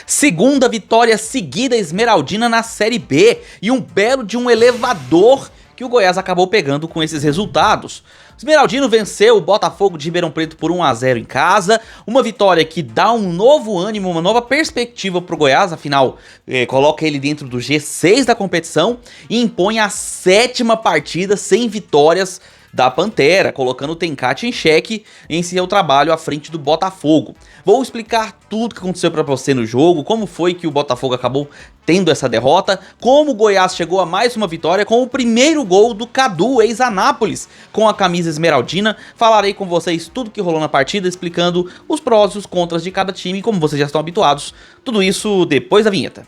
Segunda vitória seguida esmeraldina na Série B e um belo de um elevador que o Goiás acabou pegando com esses resultados. O Esmeraldino venceu o Botafogo de Ribeirão Preto por 1 a 0 em casa, uma vitória que dá um novo ânimo, uma nova perspectiva para o Goiás, afinal coloca ele dentro do G6 da competição e impõe a 7ª partida sem vitórias da Pantera, colocando o Tencate em xeque em seu trabalho à frente do Botafogo. Vou explicar tudo o que aconteceu para você no jogo, como foi que o Botafogo acabou tendo essa derrota, como o Goiás chegou a mais uma vitória com o primeiro gol do Cadu, ex-Anápolis, com a camisa esmeraldina. Falarei com vocês tudo que rolou na partida, explicando os prós e os contras de cada time, como vocês já estão habituados. Tudo isso depois da vinheta.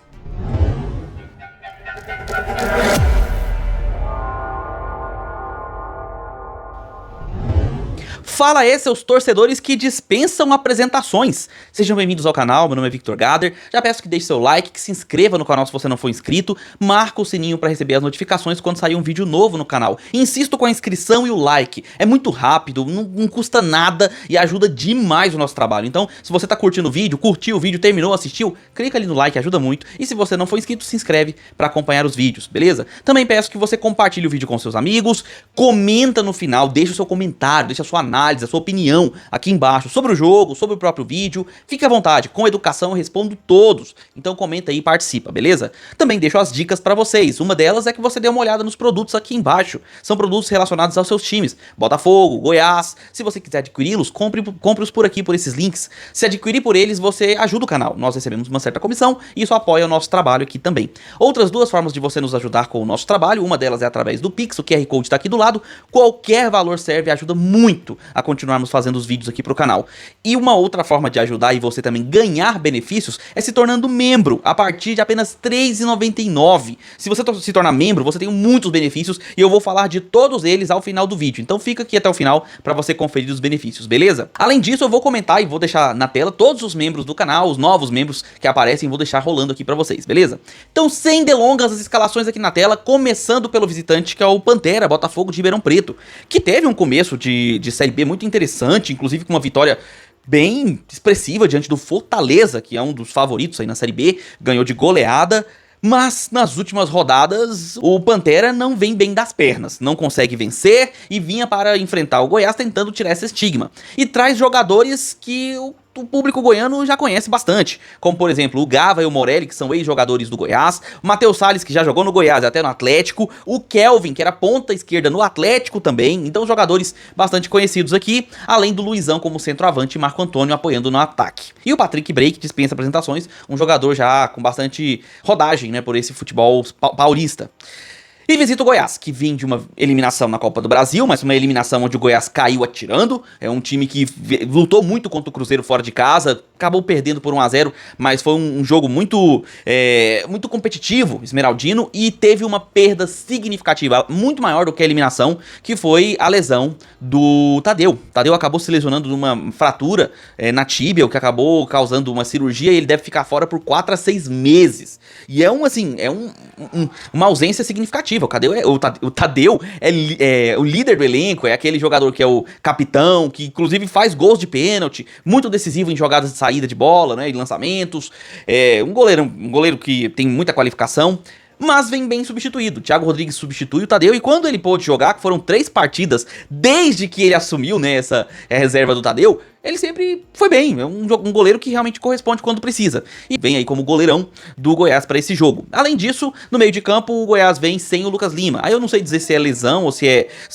Fala aí, seus torcedores que dispensam apresentações. Sejam bem-vindos ao canal, meu nome é Victor Gader. Já peço que deixe seu like, que se inscreva no canal se você não for inscrito, marca o sininho para receber as notificações quando sair um vídeo novo no canal. Insisto com a inscrição e o like, é muito rápido, não custa nada e ajuda demais o nosso trabalho. Então, se você tá curtindo o vídeo, curtiu o vídeo, terminou, assistiu, clica ali no like, ajuda muito. E se você não for inscrito, se inscreve para acompanhar os vídeos, beleza? Também peço que você compartilhe o vídeo com seus amigos, comenta no final, deixa o seu comentário, deixa a sua análise, a sua opinião aqui embaixo sobre o jogo, sobre o próprio vídeo. Fique à vontade, com educação eu respondo todos, então comenta aí e participa, beleza? Também deixo as dicas pra vocês, uma delas é que você dê uma olhada nos produtos aqui embaixo, são produtos relacionados aos seus times, Botafogo, Goiás. Se você quiser adquiri-los, compre-os por aqui, por esses links. Se adquirir por eles, você ajuda o canal, nós recebemos uma certa comissão e isso apoia o nosso trabalho aqui também. Outras duas formas de você nos ajudar com o nosso trabalho, uma delas é através do Pix, o QR Code tá aqui do lado, qualquer valor serve e ajuda muito a continuarmos fazendo os vídeos aqui pro canal. E uma outra forma de ajudar e você também ganhar benefícios é se tornando membro a partir de apenas R$ 3,99. Se você se tornar membro, você tem muitos benefícios e eu vou falar de todos eles ao final do vídeo. Então fica aqui até o final para você conferir os benefícios, beleza? Além disso, eu vou comentar e vou deixar na tela todos os membros do canal, os novos membros que aparecem, vou deixar rolando aqui para vocês, beleza? Então, sem delongas, as escalações aqui na tela, começando pelo visitante, que é o Pantera, Botafogo de Ribeirão Preto, que teve um começo de Série B muito interessante, inclusive com uma vitória bem expressiva diante do Fortaleza, que é um dos favoritos aí na Série B, ganhou de goleada. Mas nas últimas rodadas o Pantera não vem bem das pernas, não consegue vencer e vinha para enfrentar o Goiás tentando tirar esse estigma. E traz jogadores que o público goiano já conhece bastante, como por exemplo o Gava e o Morelli, que são ex-jogadores do Goiás, o Matheus Salles, que já jogou no Goiás e até no Atlético, o Kelvin, que era ponta esquerda no Atlético também, então jogadores bastante conhecidos aqui, além do Luizão como centroavante e Marco Antônio apoiando no ataque. E o Patrick Bray, que dispensa apresentações, um jogador já com bastante rodagem, né, por esse futebol paulista. E visita o Goiás, que vem de uma eliminação na Copa do Brasil, mas uma eliminação onde o Goiás caiu atirando. É um time que lutou muito contra o Cruzeiro fora de casa, acabou perdendo por 1 a 0, mas foi um jogo muito competitivo, esmeraldino, e teve uma perda significativa, muito maior do que a eliminação, que foi a lesão do Tadeu. Tadeu acabou se lesionando de uma fratura na tíbia, o que acabou causando uma cirurgia, e ele deve ficar fora por 4 a 6 meses. E é uma ausência significativa. O Tadeu é o líder do elenco, é aquele jogador que é o capitão, que inclusive faz gols de pênalti, muito decisivo em jogadas de saída de bola, né, e lançamentos, um goleiro que tem muita qualificação, mas vem bem substituído. Thiago Rodrigues substitui o Tadeu, e quando ele pôde jogar, que foram 3 partidas desde que ele assumiu, né, essa reserva do Tadeu, ele sempre foi bem, é um goleiro que realmente corresponde quando precisa. E vem aí como goleirão do Goiás para esse jogo. Além disso, no meio de campo, o Goiás vem sem o Lucas Lima. Aí eu não sei dizer se é lesão, ou se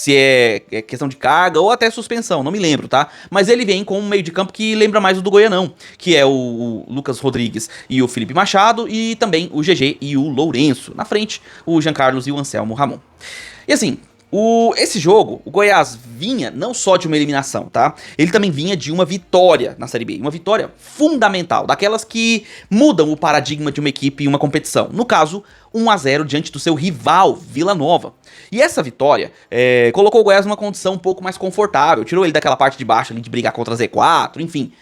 é questão de carga, ou até suspensão, não me lembro, tá? Mas ele vem com um meio de campo que lembra mais o do Goianão, que é o Lucas Rodrigues e o Felipe Machado, e também o GG e o Lourenço. Na frente, o Jean Carlos e o Anselmo Ramon. E assim, esse jogo, o Goiás vinha não só de uma eliminação, tá? Ele também vinha de uma vitória na Série B, uma vitória fundamental, daquelas que mudam o paradigma de uma equipe em uma competição. No caso, 1 a 0 diante do seu rival, Vila Nova. E essa vitória colocou o Goiás numa condição um pouco mais confortável, tirou ele daquela parte de baixo ali de brigar contra Z4, enfim.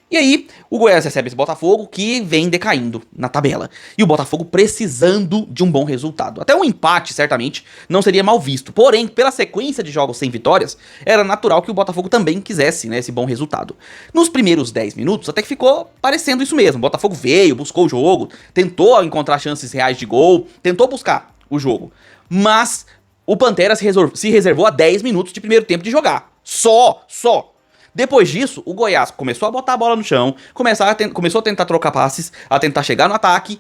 E aí, o Goiás recebe esse Botafogo que vem decaindo na tabela. E o Botafogo precisando de um bom resultado. Até um empate, certamente, não seria mal visto. Porém, pela sequência de jogos sem vitórias, era natural que o Botafogo também quisesse, né, esse bom resultado. Nos primeiros 10 minutos, até que ficou parecendo isso mesmo. O Botafogo veio, buscou o jogo, tentou encontrar chances reais de gol, tentou buscar o jogo. Mas o Pantera se reservou a 10 minutos de primeiro tempo de jogar. Só. Depois disso, o Goiás começou a botar a bola no chão, começou a tentar trocar passes, a tentar chegar no ataque,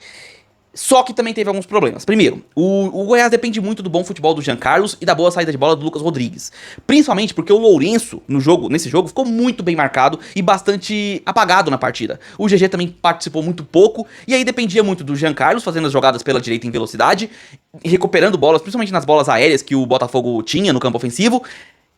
só que também teve alguns problemas. Primeiro, o Goiás depende muito do bom futebol do Jean Carlos e da boa saída de bola do Lucas Rodrigues. Principalmente porque o Lourenço, nesse jogo, ficou muito bem marcado e bastante apagado na partida. O GG também participou muito pouco, e aí dependia muito do Jean Carlos fazendo as jogadas pela direita em velocidade, recuperando bolas, principalmente nas bolas aéreas que o Botafogo tinha no campo ofensivo,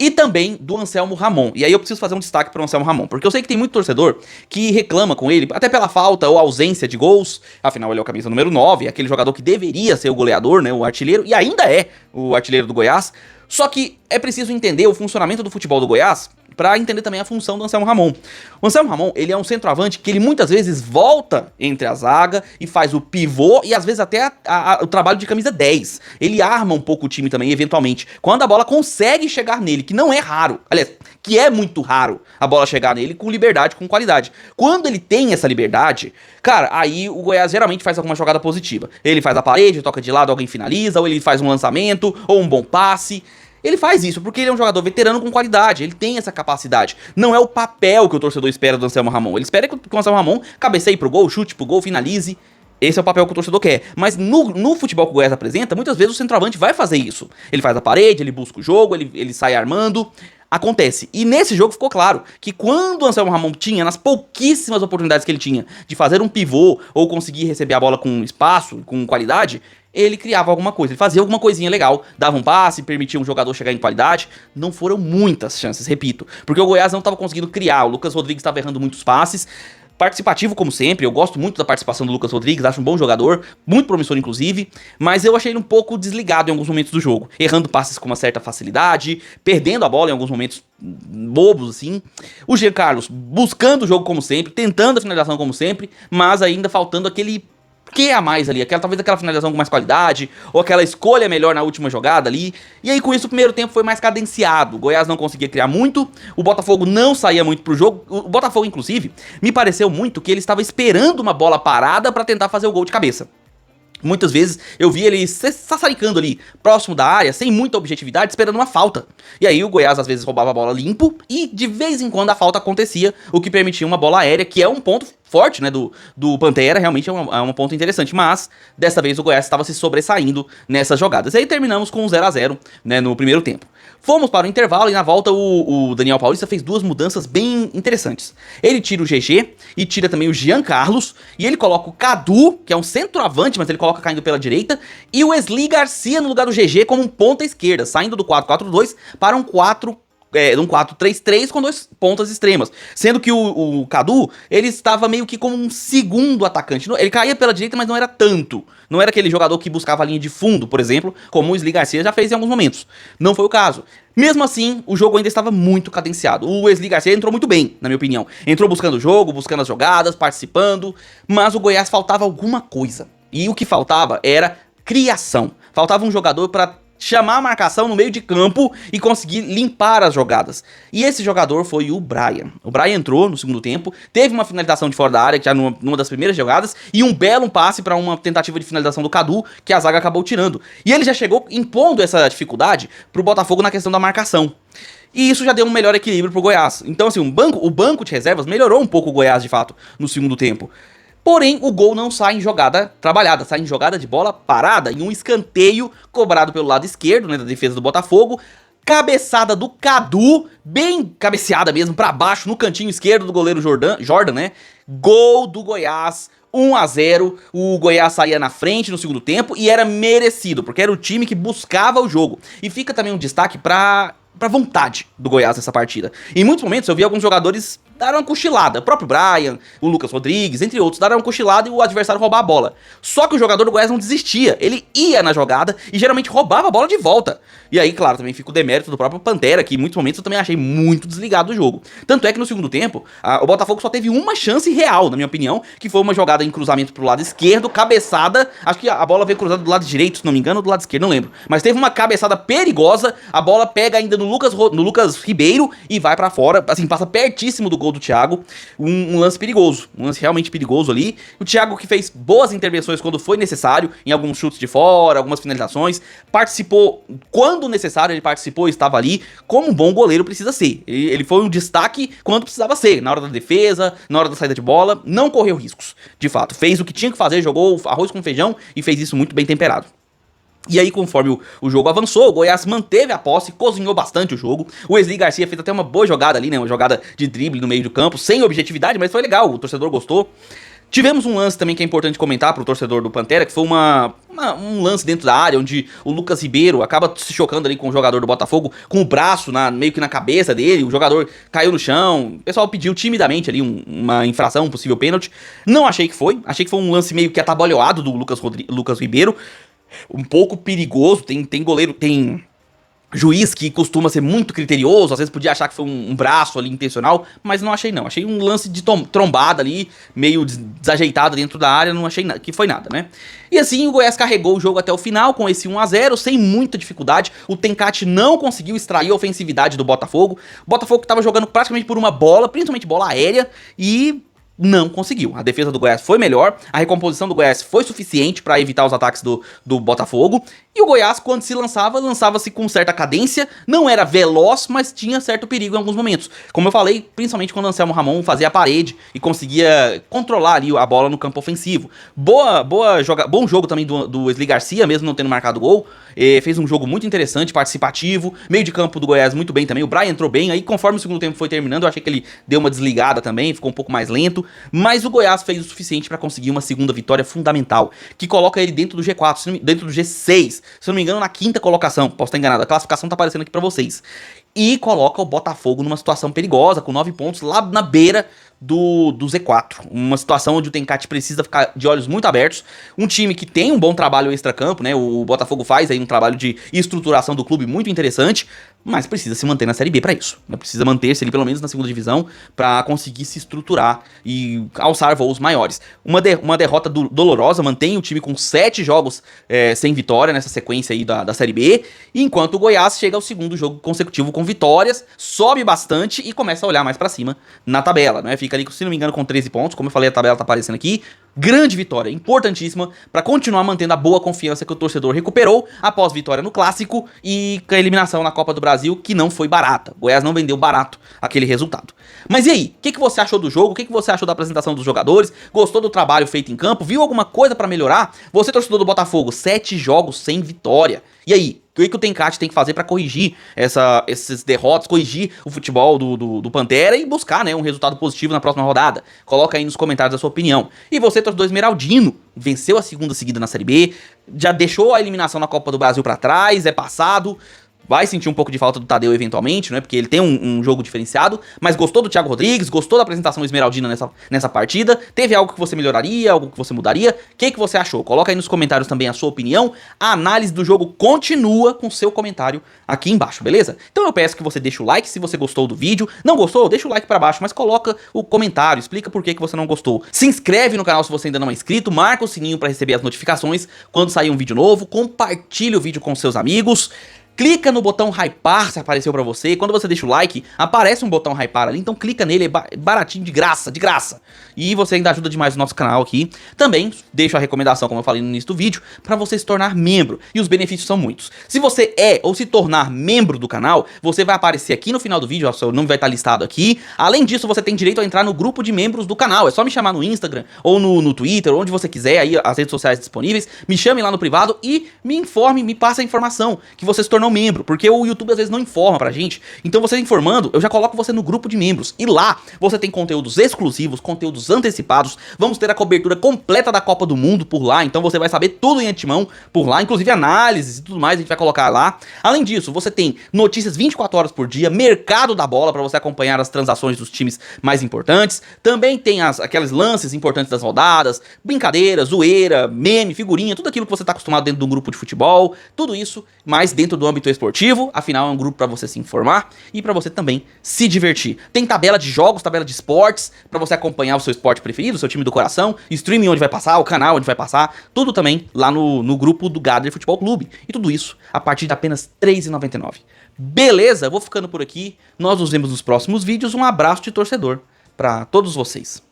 e também do Anselmo Ramon. E aí eu preciso fazer um destaque para o Anselmo Ramon, porque eu sei que tem muito torcedor que reclama com ele, até pela falta ou ausência de gols. Afinal, ele é o camisa número 9, aquele jogador que deveria ser o goleador, né, o artilheiro, e ainda é o artilheiro do Goiás. Só que é preciso entender o funcionamento do futebol do Goiás para entender também a função do Anselmo Ramon. O Anselmo Ramon, ele é um centroavante que ele muitas vezes volta entre a zaga e faz o pivô e às vezes até o trabalho de camisa 10. Ele arma um pouco o time também, eventualmente, quando a bola consegue chegar nele, que não é raro, aliás, que é muito raro a bola chegar nele com liberdade, com qualidade. Quando ele tem essa liberdade, cara, aí o Goiás geralmente faz alguma jogada positiva. Ele faz a parede, toca de lado, alguém finaliza, ou ele faz um lançamento, ou um bom passe. Ele faz isso porque ele é um jogador veterano com qualidade, ele tem essa capacidade. Não é o papel que o torcedor espera do Anselmo Ramon. Ele espera que o Anselmo Ramon cabeceie pro gol, chute pro gol, finalize. Esse é o papel que o torcedor quer. Mas no futebol que o Goiás apresenta, muitas vezes o centroavante vai fazer isso. Ele faz a parede, ele busca o jogo, ele sai armando. Acontece. E nesse jogo ficou claro que quando o Anselmo Ramon tinha, nas pouquíssimas oportunidades que ele tinha de fazer um pivô ou conseguir receber a bola com espaço, com qualidade, ele criava alguma coisa, ele fazia alguma coisinha legal, dava um passe, permitia um jogador chegar em qualidade. Não foram muitas chances, repito, porque o Goiás não estava conseguindo criar, o Lucas Rodrigues estava errando muitos passes. Participativo como sempre, eu gosto muito da participação do Lucas Rodrigues, acho um bom jogador, muito promissor inclusive, mas eu achei ele um pouco desligado em alguns momentos do jogo, errando passes com uma certa facilidade, perdendo a bola em alguns momentos bobos assim. O Jean Carlos buscando o jogo como sempre, tentando a finalização como sempre, mas ainda faltando aquele que a mais ali, talvez aquela finalização com mais qualidade, ou aquela escolha melhor na última jogada ali. E aí com isso o primeiro tempo foi mais cadenciado, o Goiás não conseguia criar muito, o Botafogo não saía muito pro jogo. O Botafogo inclusive, me pareceu muito que ele estava esperando uma bola parada pra tentar fazer o gol de cabeça. Muitas vezes eu vi ele sassaricando ali, próximo da área, sem muita objetividade, esperando uma falta. E aí o Goiás às vezes roubava a bola limpo e de vez em quando a falta acontecia, o que permitia uma bola aérea, que é um ponto forte, né, do Pantera, realmente é um ponto interessante, mas dessa vez o Goiás estava se sobressaindo nessas jogadas. E aí terminamos com um 0-0, né, no primeiro tempo. Fomos para o intervalo e na volta o Daniel Paulista fez duas mudanças bem interessantes. Ele tira o GG e tira também o Jean Carlos, e ele coloca o Cadu, que é um centroavante, mas ele coloca caindo pela direita, e o Wesley Garcia no lugar do GG como um ponta esquerda, saindo do 4-4-2 para um 4-3-3 com dois pontas extremas. Sendo que o Cadu, ele estava meio que como um segundo atacante. Ele caía pela direita, mas não era tanto. Não era aquele jogador que buscava a linha de fundo, por exemplo, como o Wesley Garcia já fez em alguns momentos. Não foi o caso. Mesmo assim, o jogo ainda estava muito cadenciado. O Wesley Garcia entrou muito bem, na minha opinião. Entrou buscando o jogo, buscando as jogadas, participando, mas o Goiás faltava alguma coisa. E o que faltava era criação. Faltava um jogador para chamar a marcação no meio de campo e conseguir limpar as jogadas. E esse jogador foi o Brian. O Brian entrou no segundo tempo, teve uma finalização de fora da área, já numa das primeiras jogadas, e um belo passe para uma tentativa de finalização do Cadu, que a zaga acabou tirando. E ele já chegou impondo essa dificuldade pro Botafogo na questão da marcação. E isso já deu um melhor equilíbrio pro Goiás. Então assim, o banco de reservas melhorou um pouco o Goiás de fato no segundo tempo. Porém, o gol não sai em jogada trabalhada, sai em jogada de bola parada, em um escanteio cobrado pelo lado esquerdo, né, da defesa do Botafogo. Cabeçada do Cadu, bem cabeceada mesmo, pra baixo, no cantinho esquerdo do goleiro Jordan, né? Gol do Goiás, 1-0, o Goiás saía na frente no segundo tempo e era merecido, porque era o time que buscava o jogo. E fica também um destaque pra vontade do Goiás nessa partida. Em muitos momentos eu vi alguns jogadores deram uma cochilada. O próprio Brian, o Lucas Rodrigues, entre outros, deram uma cochilada e o adversário roubar a bola. Só que o jogador do Goiás não desistia. Ele ia na jogada e geralmente roubava a bola de volta. E aí, claro, também fica o demérito do próprio Pantera, que em muitos momentos eu também achei muito desligado do jogo. Tanto é que no segundo tempo, o Botafogo só teve uma chance real, na minha opinião, que foi uma jogada em cruzamento pro lado esquerdo, cabeçada, acho que a bola veio cruzada do lado direito, se não me engano, ou do lado esquerdo, não lembro. Mas teve uma cabeçada perigosa, a bola pega ainda no Lucas Ribeiro e vai pra fora, assim, passa pertíssimo do gol do Thiago, um lance perigoso, um lance realmente perigoso ali. O Thiago que fez boas intervenções quando foi necessário, em alguns chutes de fora, algumas finalizações, participou quando necessário, ele participou, estava ali, como um bom goleiro precisa ser. Ele foi um destaque quando precisava ser, na hora da defesa, na hora da saída de bola, não correu riscos, de fato. Fez o que tinha que fazer, jogou arroz com feijão e fez isso muito bem temperado. E aí, conforme o jogo avançou, o Goiás manteve a posse, cozinhou bastante o jogo. O Wesley Garcia fez até uma boa jogada ali, né? Uma jogada de drible no meio do campo, sem objetividade, mas foi legal, o torcedor gostou. Tivemos um lance também que é importante comentar pro torcedor do Pantera, que foi um lance dentro da área, onde o Lucas Ribeiro acaba se chocando ali com o jogador do Botafogo, com o braço meio que na cabeça dele, o jogador caiu no chão, o pessoal pediu timidamente ali uma infração, um possível pênalti. Não achei que foi um lance meio que atabalhoado do Lucas Ribeiro, um pouco perigoso, tem goleiro, tem juiz que costuma ser muito criterioso, às vezes podia achar que foi um braço ali intencional, mas não achei não, achei um lance de trombada ali, meio desajeitado dentro da área, não achei que foi nada, né? E assim o Goiás carregou o jogo até o final com esse 1-0, sem muita dificuldade, o Tencate não conseguiu extrair a ofensividade do Botafogo, o Botafogo que estava jogando praticamente por uma bola, principalmente bola aérea, e não conseguiu. A defesa do Goiás foi melhor, a recomposição do Goiás foi suficiente para evitar os ataques do Botafogo, e o Goiás, quando se lançava-se com certa cadência, não era veloz, mas tinha certo perigo em alguns momentos. Como eu falei, principalmente quando o Anselmo Ramon fazia a parede e conseguia controlar ali a bola no campo ofensivo. Bom jogo também do Wesley Garcia, mesmo não tendo marcado gol, fez um jogo muito interessante, participativo, meio de campo do Goiás muito bem também, o Brian entrou bem, aí conforme o segundo tempo foi terminando, eu achei que ele deu uma desligada também, ficou um pouco mais lento, mas o Goiás fez o suficiente para conseguir uma segunda vitória fundamental, que coloca ele dentro do G4, dentro do G6, se eu não me engano na quinta colocação, posso estar enganado, a classificação tá aparecendo aqui para vocês, e coloca o Botafogo numa situação perigosa, com 9 pontos lá na beira do Z4, uma situação onde o Tencate precisa ficar de olhos muito abertos, um time que tem um bom trabalho extracampo, né, o Botafogo faz aí um trabalho de estruturação do clube muito interessante, mas precisa se manter na Série B para isso, né? Precisa manter-se ali pelo menos na segunda divisão para conseguir se estruturar e alçar voos maiores. Uma derrota dolorosa, mantém o time com 7 jogos sem vitória nessa sequência aí da Série B, enquanto o Goiás chega ao segundo jogo consecutivo com vitórias, sobe bastante e começa a olhar mais para cima na tabela, né? Fica ali, se não me engano, com 13 pontos, como eu falei, a tabela tá aparecendo aqui. Grande vitória, importantíssima, para continuar mantendo a boa confiança que o torcedor recuperou após vitória no Clássico e com a eliminação na Copa do Brasil, que não foi barata. O Goiás não vendeu barato aquele resultado. Mas e aí, o que você achou do jogo? O que você achou da apresentação dos jogadores? Gostou do trabalho feito em campo? Viu alguma coisa para melhorar? Você, torcedor do Botafogo, 7 jogos sem vitória. E aí, o que o Tencate tem que fazer para corrigir esses derrotas, corrigir o futebol do Pantera e buscar, né, um resultado positivo na próxima rodada? Coloca aí nos comentários a sua opinião. E você, torcedor esmeraldino, venceu a segunda seguida na Série B, já deixou a eliminação na Copa do Brasil para trás, é passado, vai sentir um pouco de falta do Tadeu eventualmente, né? Porque ele tem um jogo diferenciado, mas gostou do Thiago Rodrigues, gostou da apresentação esmeraldina nessa partida, teve algo que você melhoraria, algo que você mudaria? O que você achou? Coloca aí nos comentários também a sua opinião. A análise do jogo continua com seu comentário aqui embaixo, beleza? Então eu peço que você deixe o like se você gostou do vídeo. Não gostou? Deixa o like pra baixo, mas coloca o comentário, explica por que você não gostou. Se inscreve no canal se você ainda não é inscrito, marca o sininho pra receber as notificações quando sair um vídeo novo, compartilha o vídeo com seus amigos. Clica no botão hypar se apareceu pra você. Quando você deixa o like, aparece um botão hypar ali. Então clica nele, é baratinho, de graça, de graça. E você ainda ajuda demais o nosso canal aqui. Também deixo a recomendação, como eu falei no início do vídeo, pra você se tornar membro. E os benefícios são muitos. Se você é ou se tornar membro do canal, você vai aparecer aqui no final do vídeo, o seu nome vai estar listado aqui. Além disso, você tem direito a entrar no grupo de membros do canal. É só me chamar no Instagram ou no Twitter, onde você quiser, aí as redes sociais disponíveis. Me chame lá no privado e me informe, me passe a informação que você se tornou um membro, porque o YouTube às vezes não informa pra gente. Então você informando, eu já coloco você no grupo de membros. E lá você tem conteúdos exclusivos, conteúdos antecipados. Vamos ter a cobertura completa da Copa do Mundo por lá, então você vai saber tudo em antemão por lá, inclusive análises e tudo mais a gente vai colocar lá. Além disso, você tem notícias 24 horas por dia, mercado da bola pra você acompanhar as transações dos times mais importantes. Também tem aqueles lances importantes das rodadas, brincadeira, zoeira, meme, figurinha, tudo aquilo que você tá acostumado dentro de um grupo de futebol, tudo isso, mas dentro do âmbito esportivo. Afinal é um grupo pra você se informar e pra você também se divertir. Tem tabela de jogos, tabela de esportes, pra você acompanhar o seu esporte preferido, o seu time do coração, streaming onde vai passar, o canal onde vai passar, tudo também lá no grupo do Gader Futebol Clube. E tudo isso a partir de apenas R$ 3,99. Beleza? Vou ficando por aqui, nós nos vemos nos próximos vídeos, um abraço de torcedor pra todos vocês.